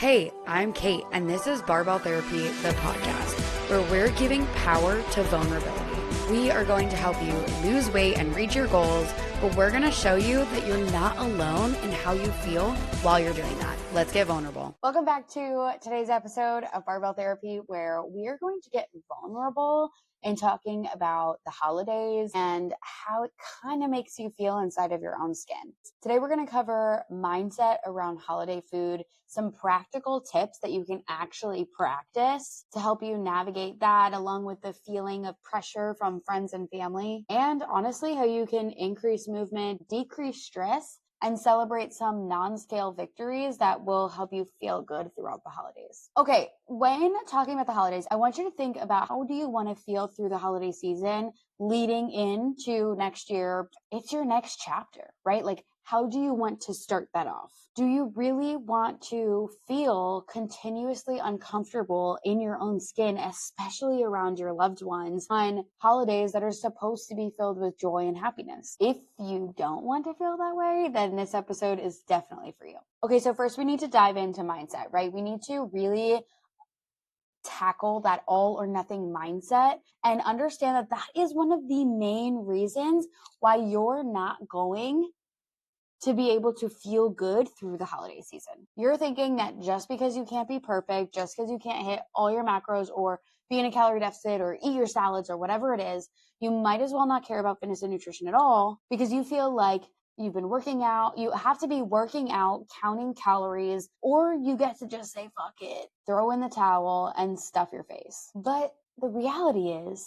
Hey, I'm Kate, and this is Barbell Therapy, the podcast, where we're giving power to vulnerability. We are going to help you lose weight and reach your goals, but we're going to show you that you're not alone in how you feel while you're doing that. Let's get vulnerable. Welcome back to today's episode of Barbell Therapy, where we are going to get vulnerable and talking about the holidays and how it kind of makes you feel inside of your own skin. Today, we're going to cover mindset around holiday food, some practical tips that you can actually practice to help you navigate that, along with the feeling of pressure from friends and family, and honestly, how you can increase movement, decrease stress, and celebrate some non-scale victories that will help you feel good throughout the holidays. Okay, when talking about the holidays, I want you to think about how do you want to feel through the holiday season leading into next year. It's your next chapter, right? Like, how do you want to start that off? Do you really want to feel continuously uncomfortable in your own skin, especially around your loved ones on holidays that are supposed to be filled with joy and happiness? If you don't want to feel that way, then this episode is definitely for you. Okay, so first we need to dive into mindset, right? We need to really tackle that all or nothing mindset and understand that that is one of the main reasons why you're not going to be able to feel good through the holiday season. You're thinking that just because you can't be perfect, just because you can't hit all your macros or be in a calorie deficit or eat your salads or whatever it is, you might as well not care about fitness and nutrition at all because you feel like you've been working out, you have to be working out, counting calories, or you get to just say, fuck it, throw in the towel and stuff your face. But the reality is,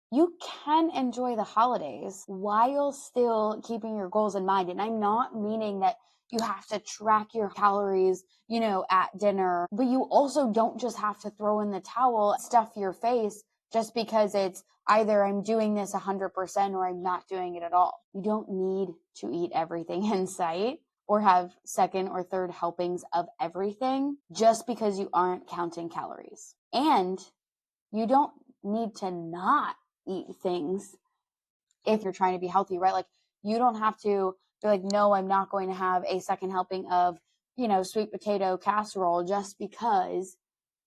you can enjoy the holidays while still keeping your goals in mind. And I'm not meaning that you have to track your calories, at dinner, but you also don't just have to throw in the towel, stuff your face just because it's either I'm doing this 100% or I'm not doing it at all. You don't need to eat everything in sight or have second or third helpings of everything just because you aren't counting calories. And you don't need to not eat things if you're trying to be healthy, right? Like, you don't have to be like, no, I'm not going to have a second helping of, sweet potato casserole just because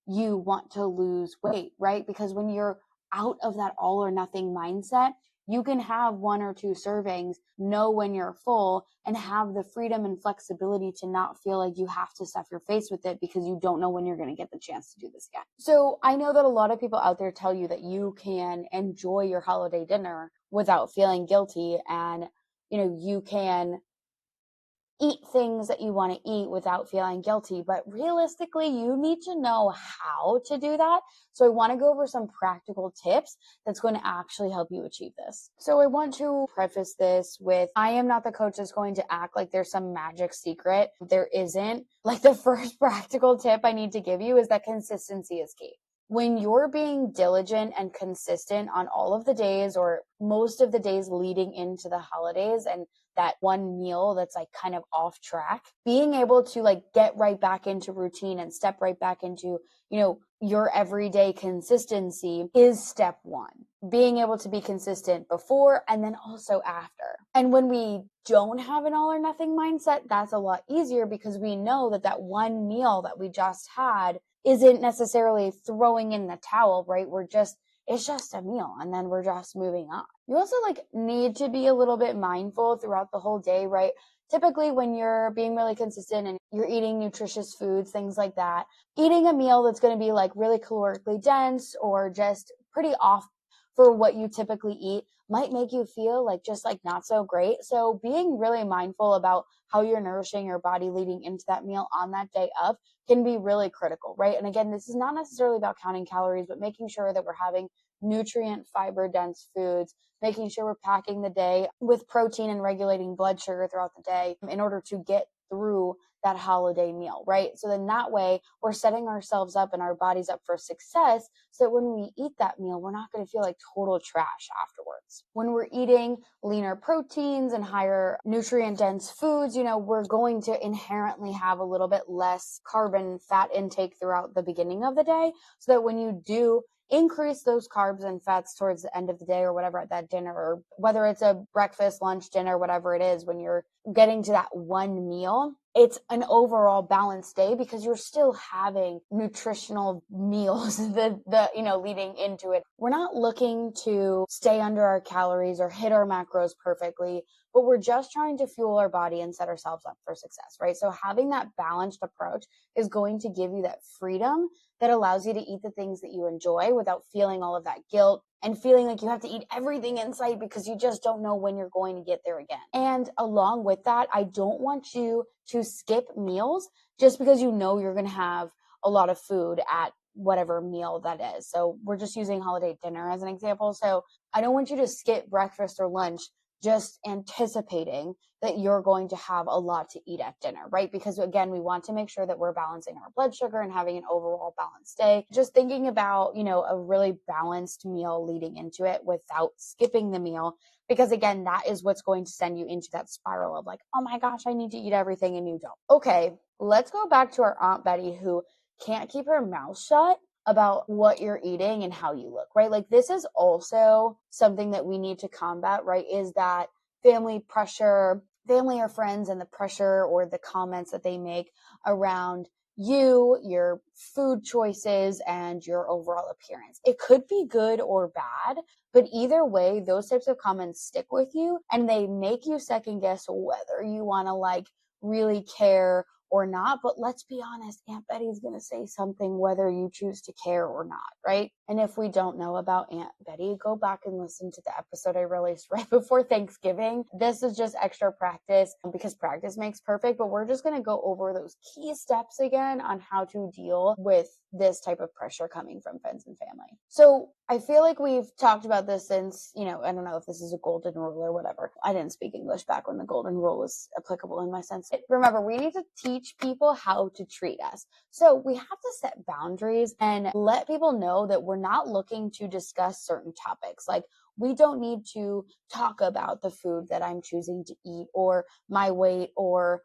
you want to lose weight, right? Because when you're out of that all or nothing mindset, you can have one or two servings, know when you're full, and have the freedom and flexibility to not feel like you have to stuff your face with it because you don't know when you're going to get the chance to do this again. So I know that a lot of people out there tell you that you can enjoy your holiday dinner without feeling guilty, and you can eat things that you want to eat without feeling guilty. But realistically, you need to know how to do that. So I want to go over some practical tips that's going to actually help you achieve this. So I want to preface this with, I am not the coach that's going to act like there's some magic secret. There isn't. Like, the first practical tip I need to give you is that consistency is key. When you're being diligent and consistent on all of the days or most of the days leading into the holidays and that one meal that's like kind of off track, being able to like get right back into routine and step right back into, your everyday consistency is step one. Being able to be consistent before and then also after. And when we don't have an all or nothing mindset, that's a lot easier because we know that that one meal that we just had isn't necessarily throwing in the towel, right? It's just a meal and then we're just moving on. You also need to be a little bit mindful throughout the whole day, right? Typically when you're being really consistent and you're eating nutritious foods, things like that, eating a meal that's going to be really calorically dense or just pretty off for what you typically eat might make you feel just not so great. So being really mindful about how you're nourishing your body leading into that meal on that day of can be really critical, right? And again, this is not necessarily about counting calories, but making sure that we're having nutrient, fiber dense foods, making sure we're packing the day with protein and regulating blood sugar throughout the day in order to get through that holiday meal, right? So then that way we're setting ourselves up and our bodies up for success so that when we eat that meal, we're not going to feel like total trash afterwards. When we're eating leaner proteins and higher nutrient dense foods, we're going to inherently have a little bit less carbon fat intake throughout the beginning of the day so that when you do increase those carbs and fats towards the end of the day or whatever at that dinner, or whether it's a breakfast, lunch, dinner, whatever it is, when you're getting to that one meal, it's an overall balanced day because you're still having nutritional meals leading into it. We're not looking to stay under our calories or hit our macros perfectly, but we're just trying to fuel our body and set ourselves up for success, right? So having that balanced approach is going to give you that freedom that allows you to eat the things that you enjoy without feeling all of that guilt and feeling like you have to eat everything in sight because you just don't know when you're going to get there again. And along with that, I don't want you to skip meals just because you know you're going to have a lot of food at whatever meal that is. So we're just using holiday dinner as an example. So I don't want you to skip breakfast or lunch just anticipating that you're going to have a lot to eat at dinner, right? Because again, we want to make sure that we're balancing our blood sugar and having an overall balanced day. Just thinking about, a really balanced meal leading into it without skipping the meal. Because again, that is what's going to send you into that spiral of like, oh my gosh, I need to eat everything and you don't. Okay, let's go back to our Aunt Betty who can't keep her mouth shut about what you're eating and how you look, right? Like this is also something that we need to combat, right? Is that family pressure, family or friends, and the pressure or the comments that they make around you, your food choices, and your overall appearance. It could be good or bad, but either way, those types of comments stick with you and they make you second guess whether you want to really care or not. But let's be honest, Aunt Betty's going to say something whether you choose to care or not, right? And if we don't know about Aunt Betty, go back and listen to the episode I released right before Thanksgiving. This is just extra practice because practice makes perfect, but we're just going to go over those key steps again on how to deal with this type of pressure coming from friends and family. So I feel like we've talked about this since, I don't know if this is a golden rule or whatever. I didn't speak English back when the golden rule was applicable in my sense. Remember, we need to teach people how to treat us. So we have to set boundaries and let people know that we're not looking to discuss certain topics. Like we don't need to talk about the food that I'm choosing to eat or my weight or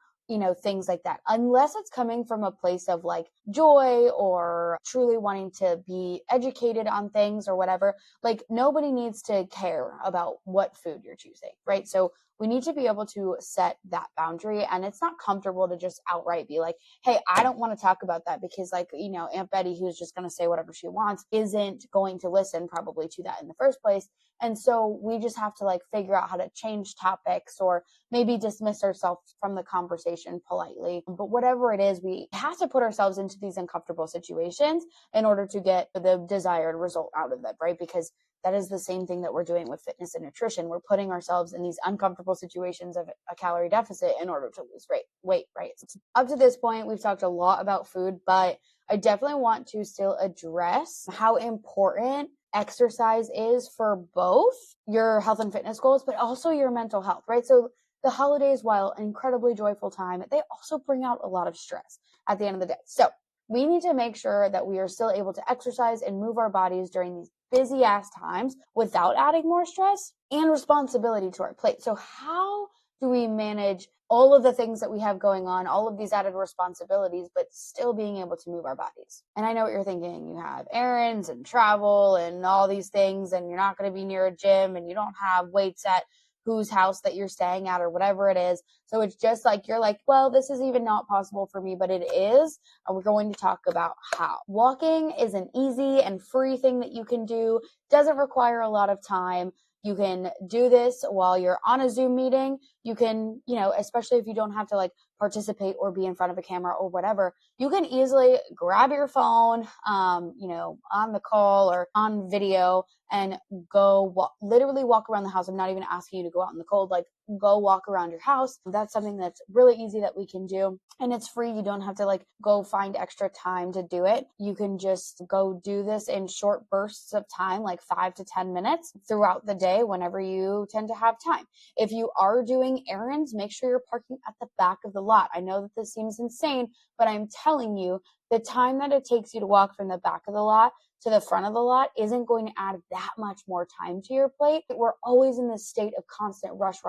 things like that, unless it's coming from a place of joy or truly wanting to be educated on things or whatever. Like nobody needs to care about what food you're choosing, right? So we need to be able to set that boundary, and it's not comfortable to just outright be like, hey, I don't want to talk about that because Aunt Betty, who's just going to say whatever she wants, isn't going to listen probably to that in the first place. And so we just have to figure out how to change topics or maybe dismiss ourselves from the conversation politely. But whatever it is, we have to put ourselves into these uncomfortable situations in order to get the desired result out of them, right? Because that is the same thing that we're doing with fitness and nutrition. We're putting ourselves in these uncomfortable situations of a calorie deficit in order to lose weight, right? Up to this point, we've talked a lot about food, but I definitely want to still address how important exercise is for both your health and fitness goals, but also your mental health, right? So the holidays, while an incredibly joyful time, they also bring out a lot of stress at the end of the day. So we need to make sure that we are still able to exercise and move our bodies during these busy ass times without adding more stress and responsibility to our plate. So how do we manage all of the things that we have going on, all of these added responsibilities, but still being able to move our bodies? And I know what you're thinking. You have errands and travel and all these things, and you're not going to be near a gym, and you don't have weights at whose house that you're staying at or whatever it is. So it's just you're well, this is even not possible for me, but it is. And we're going to talk about how. Walking is an easy and free thing that you can do. Doesn't require a lot of time. You can do this while you're on a Zoom meeting. You can, especially if you don't have to participate or be in front of a camera or whatever, you can easily grab your phone, on the call or on video and go literally walk around the house. I'm not even asking you to go out in the cold, go walk around your house. That's something that's really easy that we can do. And it's free. You don't have to go find extra time to do it. You can just go do this in short bursts of time, 5 to 10 minutes throughout the day whenever you tend to have time. If you are doing errands, make sure you're parking at the back of the lot. I know that this seems insane, but I'm telling you, the time that it takes you to walk from the back of the lot to the front of the lot isn't going to add that much more time to your plate. We're always in this state of constant rush.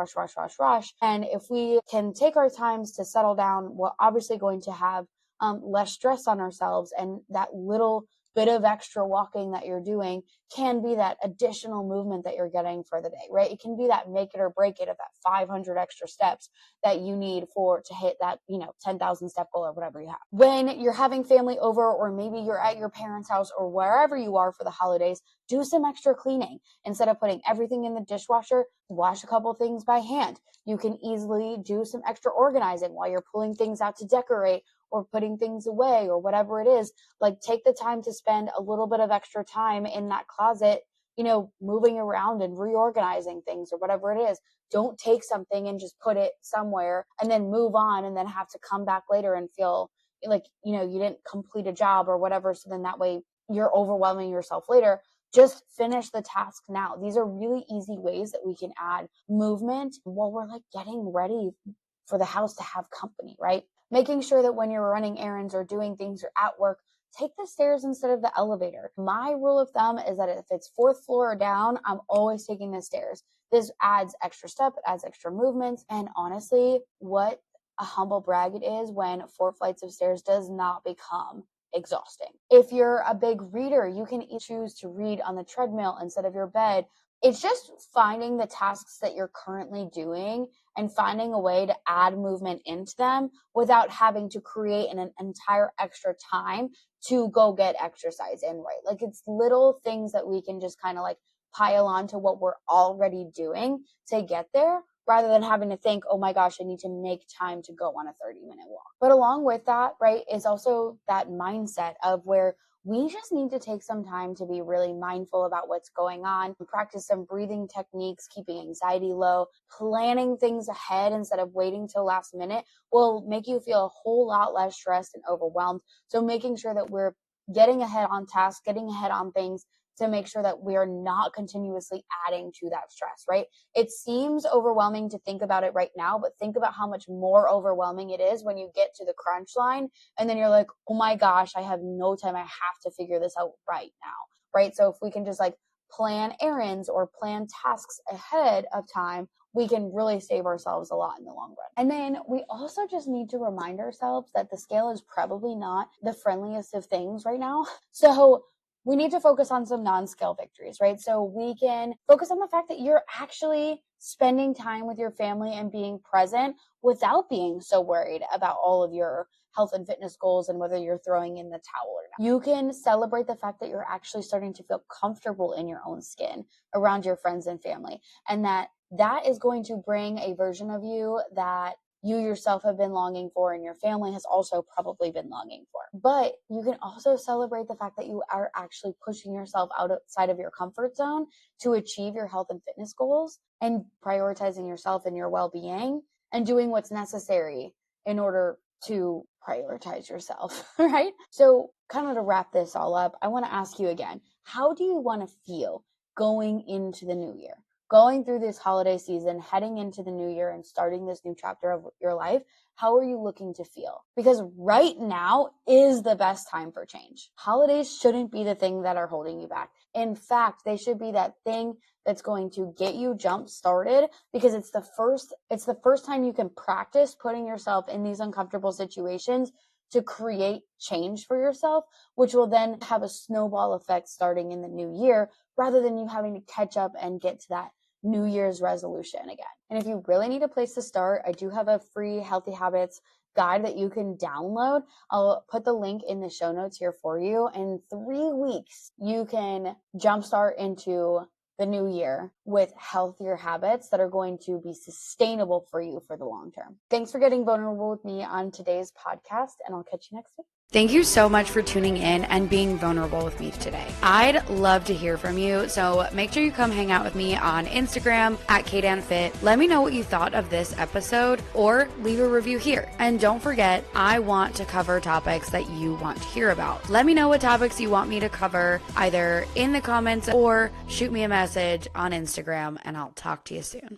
And if we can take our times to settle down, we're obviously going to have less stress on ourselves, and that little bit of extra walking that you're doing can be that additional movement that you're getting for the day, right? It can be that make it or break it of that 500 extra steps that you need to hit that, 10,000 step goal or whatever you have. When you're having family over, or maybe you're at your parents' house or wherever you are for the holidays, do some extra cleaning. Instead of putting everything in the dishwasher, wash a couple things by hand. You can easily do some extra organizing while you're pulling things out to decorate or putting things away or whatever it is. Like, take the time to spend a little bit of extra time in that closet, moving around and reorganizing things or whatever it is. Don't take something and just put it somewhere and then move on and then have to come back later and feel like, you didn't complete a job or whatever. So then that way you're overwhelming yourself later. Just finish the task now. These are really easy ways that we can add movement while we're like getting ready for the house to have company, right? Making sure that when you're running errands or doing things or at work, take the stairs instead of the elevator. My rule of thumb is that if it's 4th floor or down, I'm always taking the stairs. This adds extra step, it adds extra movements. And honestly, what a humble brag it is when 4 flights of stairs does not become exhausting. If you're a big reader, you can choose to read on the treadmill instead of your bed. It's just finding the tasks that you're currently doing and finding a way to add movement into them without having to create an entire extra time to go get exercise in, right? Like, it's little things that we can just kind of like pile on to what we're already doing to get there, rather than having to think, oh my gosh, I need to make time to go on a 30-minute walk. But along with that, right, is also that mindset of where we just need to take some time to be really mindful about what's going on, practice some breathing techniques, keeping anxiety low, planning things ahead instead of waiting till last minute will make you feel a whole lot less stressed and overwhelmed. So making sure that we're getting ahead on tasks, getting ahead on things to make sure that we are not continuously adding to that stress, right? It seems overwhelming to think about it right now, but think about how much more overwhelming it is when you get to the crunch line and then you're like, oh my gosh, I have no time. I have to figure this out right now, right? So if we can just like plan errands or plan tasks ahead of time, we can really save ourselves a lot in the long run. And then we also just need to remind ourselves that the scale is probably not the friendliest of things right now. So we need to focus on some non-scale victories, right? So we can focus on the fact that you're actually spending time with your family and being present without being so worried about all of your health and fitness goals and whether you're throwing in the towel or not. You can celebrate the fact that you're actually starting to feel comfortable in your own skin around your friends and family, and that is going to bring a version of you that you yourself have been longing for and your family has also probably been longing for. But you can also celebrate the fact that you are actually pushing yourself outside of your comfort zone to achieve your health and fitness goals and prioritizing yourself and your well-being and doing what's necessary in order to prioritize yourself, right? So kind of to wrap this all up, I want to ask you again, how do you want to feel going into the new year? Going through this holiday season, heading into the new year and starting this new chapter of your life, how are you looking to feel? Because right now is the best time for change. Holidays shouldn't be the thing that are holding you back. In fact, they should be that thing that's going to get you jump started, because it's the first time you can practice putting yourself in these uncomfortable situations to create change for yourself, which will then have a snowball effect starting in the new year, rather than you having to catch up and get to that New Year's resolution again. And if you really need a place to start, I do have a free Healthy Habits guide that you can download. I'll put the link in the show notes here for you. In 3 weeks, you can jumpstart into the new year with healthier habits that are going to be sustainable for you for the long term. Thanks for getting vulnerable with me on today's podcast, and I'll catch you next week. Thank you so much for tuning in and being vulnerable with me today. I'd love to hear from you, so make sure you come hang out with me on Instagram at KDanFit. Let me know what you thought of this episode or leave a review here. And don't forget, I want to cover topics that you want to hear about. Let me know what topics you want me to cover either in the comments or shoot me a message on Instagram, and I'll talk to you soon.